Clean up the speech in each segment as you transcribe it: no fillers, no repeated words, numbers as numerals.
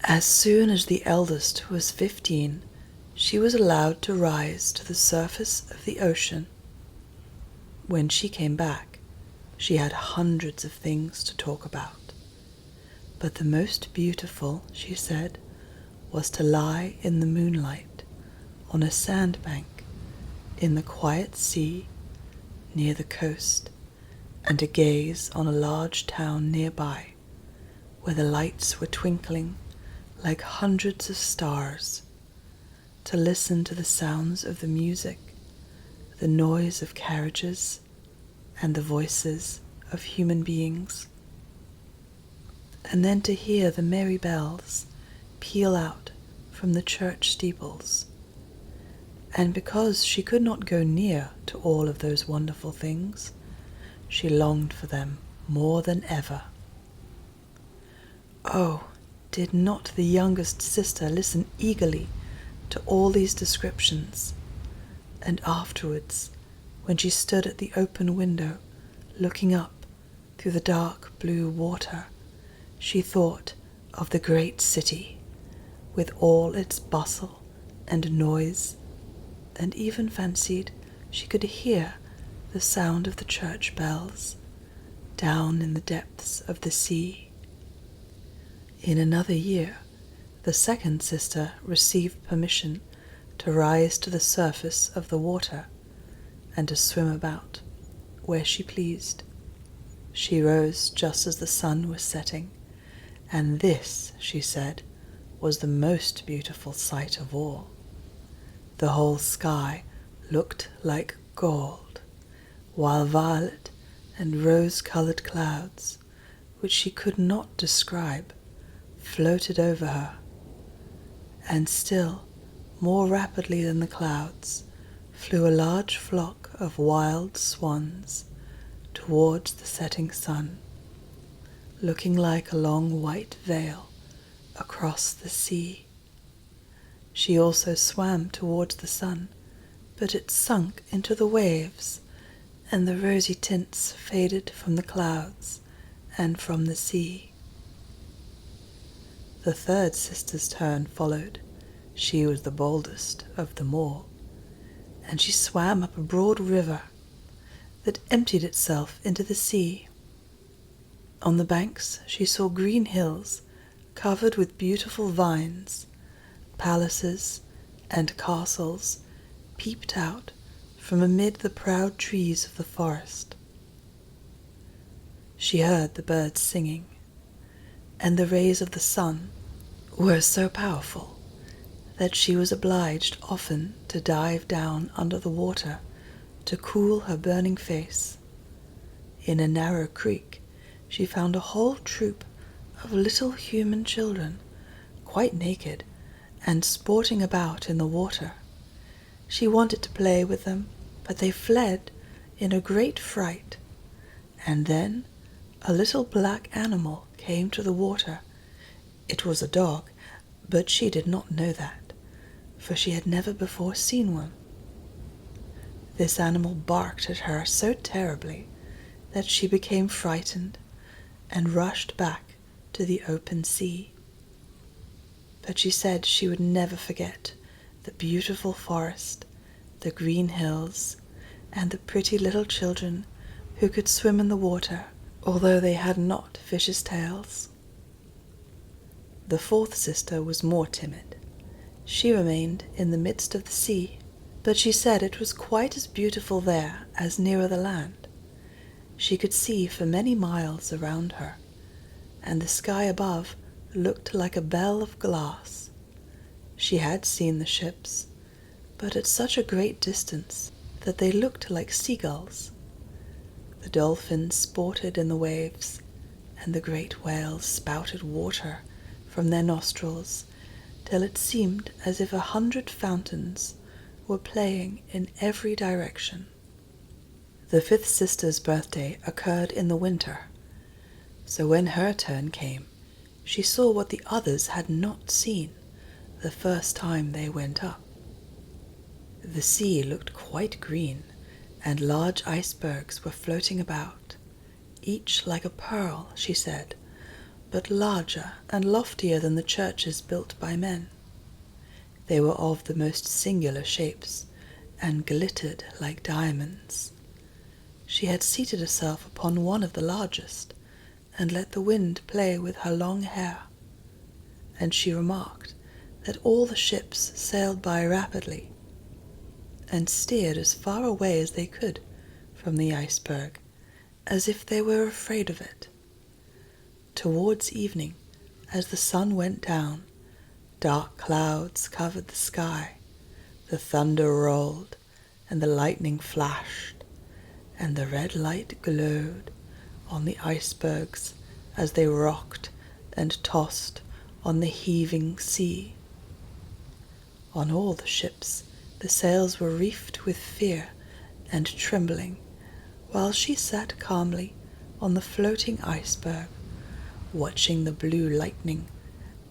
As soon as the eldest was 15, she was allowed to rise to the surface of the ocean. When she came back, she had hundreds of things to talk about. But the most beautiful, she said, was to lie in the moonlight on a sandbank in the quiet sea near the coast, and to gaze on a large town nearby where the lights were twinkling like hundreds of stars, to listen to the sounds of the music, the noise of carriages, and the voices of human beings, and then to hear the merry bells peal out from the church steeples. And because she could not go near to all of those wonderful things, she longed for them more than ever. Oh, did not the youngest sister listen eagerly to all these descriptions? And afterwards, when she stood at the open window, looking up through the dark blue water, she thought of the great city, with all its bustle and noise, and even fancied she could hear the sound of the church bells down in the depths of the sea. In another year, the second sister received permission to rise to the surface of the water and to swim about where she pleased. She rose just as the sun was setting, and this, she said, was the most beautiful sight of all. The whole sky looked like gold, while violet and rose-colored clouds, which she could not describe, floated over her. And still, more rapidly than the clouds, flew a large flock of wild swans towards the setting sun, looking like a long white veil across the sea. She also swam towards the sun, but it sunk into the waves, and the rosy tints faded from the clouds and from the sea. The third sister's turn followed. She was the boldest of them all, and she swam up a broad river that emptied itself into the sea. On the banks she saw green hills covered with beautiful vines. Palaces and castles peeped out from amid the proud trees of the forest. She heard the birds singing, and the rays of the sun were so powerful that she was obliged often to dive down under the water to cool her burning face. In a narrow creek she found a whole troop of little human children, quite naked, and sporting about in the water. She wanted to play with them, but they fled in a great fright. And then a little black animal came to the water. It was a dog, but she did not know that, for she had never before seen one. This animal barked at her so terribly that she became frightened and rushed back to the open sea. But she said she would never forget the beautiful forest, the green hills, and the pretty little children who could swim in the water, although they had not fishes' tails. The fourth sister was more timid. She remained in the midst of the sea, but she said it was quite as beautiful there as nearer the land. She could see for many miles around her, and the sky above looked like a bell of glass. She had seen the ships, but at such a great distance that they looked like seagulls. The dolphins sported in the waves, and the great whales spouted water from their nostrils, till it seemed as if 100 fountains were playing in every direction. The fifth sister's birthday occurred in the winter, so when her turn came, she saw what the others had not seen the first time they went up. The sea looked quite green, and large icebergs were floating about, each like a pearl, she said, but larger and loftier than the churches built by men. They were of the most singular shapes, and glittered like diamonds. She had seated herself upon one of the largest, and let the wind play with her long hair, and she remarked that all the ships sailed by rapidly, and steered as far away as they could from the iceberg, as if they were afraid of it. Towards evening, as the sun went down, dark clouds covered the sky, the thunder rolled, and the lightning flashed, and the red light glowed on the icebergs as they rocked and tossed on the heaving sea. On all the ships the sails were reefed with fear and trembling, while she sat calmly on the floating iceberg, watching the blue lightning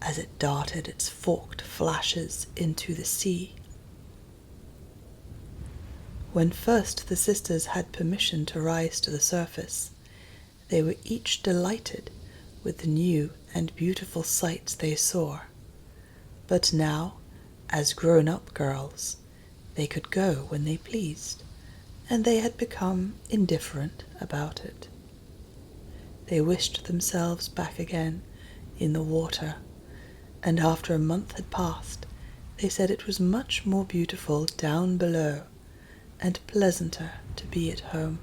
as it darted its forked flashes into the sea. When first the sisters had permission to rise to the surface, they were each delighted with the new and beautiful sights they saw. But now, as grown-up girls, they could go when they pleased, and they had become indifferent about it. They wished themselves back again in the water, and after a month had passed, they said it was much more beautiful down below, and pleasanter to be at home.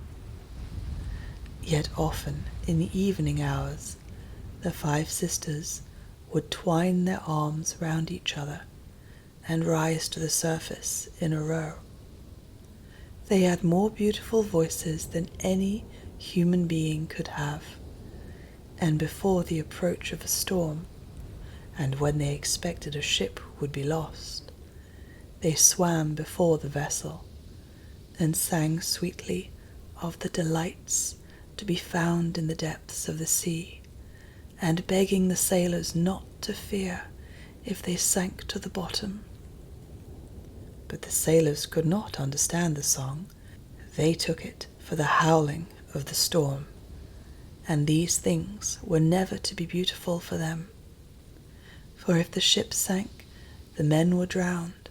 Yet often in the evening hours, the 5 sisters would twine their arms round each other and rise to the surface in a row. They had more beautiful voices than any human being could have, and before the approach of a storm, and when they expected a ship would be lost, they swam before the vessel and sang sweetly of the delights to be found in the depths of the sea, and begging the sailors not to fear if they sank to the bottom. But the sailors could not understand the song. They took it for the howling of the storm, and these things were never to be beautiful for them. For if the ship sank, the men were drowned,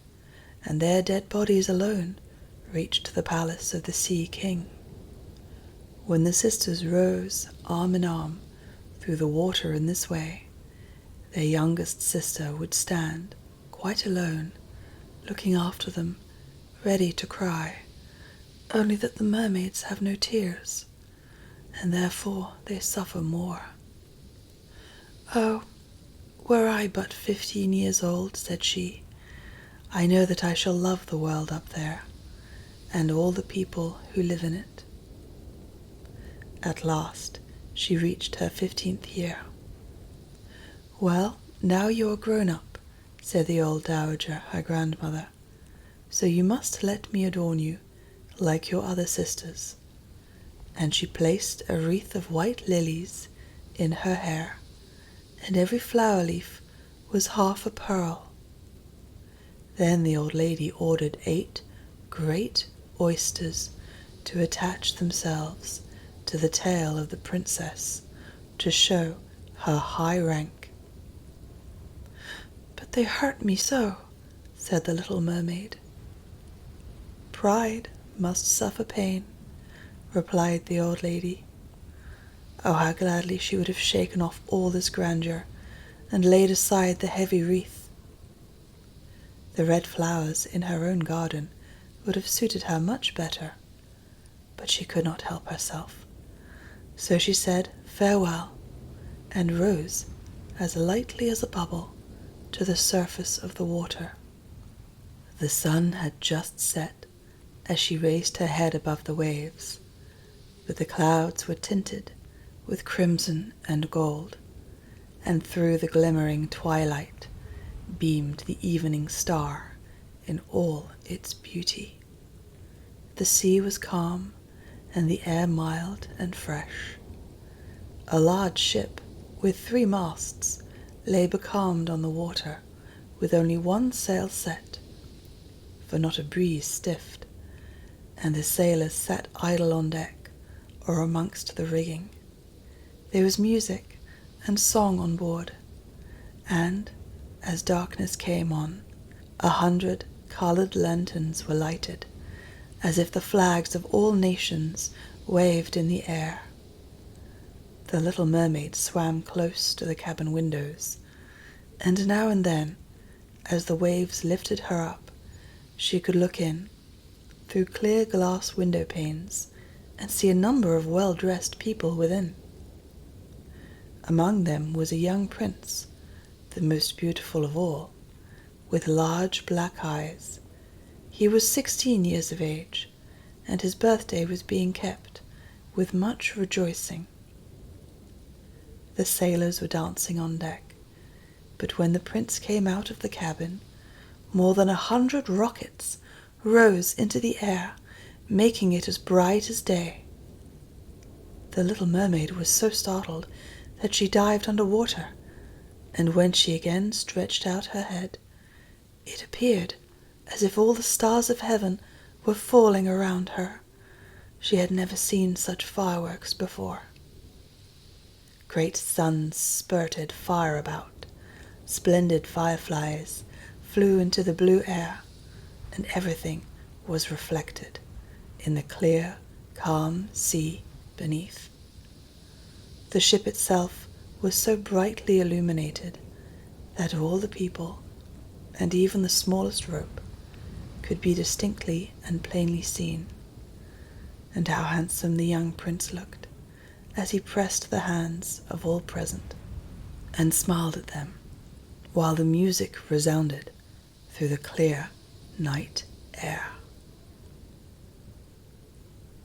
and their dead bodies alone reached the palace of the Sea King. When the sisters rose arm in arm through the water in this way, their youngest sister would stand quite alone, looking after them, ready to cry, only that the mermaids have no tears, and therefore they suffer more. "Oh, were I but 15 years old," said she, "I know that I shall love the world up there, and all the people who live in it." At last she reached her 15th year. "Well, now you are grown up," said the old dowager, her grandmother, "so you must let me adorn you like your other sisters." And she placed a wreath of white lilies in her hair, and every flower leaf was half a pearl. Then the old lady ordered 8 great oysters to attach themselves to the tail of the princess to show her high rank. "But they hurt me so," said the little mermaid. "Pride must suffer pain," replied the old lady. Oh, how gladly she would have shaken off all this grandeur and laid aside the heavy wreath. The red flowers in her own garden would have suited her much better, but she could not help herself. So she said farewell, and rose as lightly as a bubble to the surface of the water. The sun had just set as she raised her head above the waves, but the clouds were tinted with crimson and gold, and through the glimmering twilight beamed the evening star in all its beauty. The sea was calm, and the air mild and fresh. A large ship with 3 masts lay becalmed on the water, with only 1 sail set, for not a breeze stiffed, and the sailors sat idle on deck or amongst the rigging. There was music and song on board, and, as darkness came on, 100 colored lanterns were lighted, as if the flags of all nations waved in the air. The little mermaid swam close to the cabin windows, and now and then, as the waves lifted her up, she could look in through clear glass window panes and see a number of well-dressed people within. Among them was a young prince, the most beautiful of all, with large black eyes. He was 16 years of age, and his birthday was being kept with much rejoicing. The sailors were dancing on deck, but when the prince came out of the cabin, more than 100 rockets rose into the air, making it as bright as day. The little mermaid was so startled that she dived under water, and when she again stretched out her head, it appeared as if all the stars of heaven were falling around her. She had never seen such fireworks before. Great suns spurted fire about, splendid fireflies flew into the blue air, and everything was reflected in the clear, calm sea beneath. The ship itself was so brightly illuminated that all the people, and even the smallest rope, could be distinctly and plainly seen. And how handsome the young prince looked as he pressed the hands of all present and smiled at them, while the music resounded through the clear night air.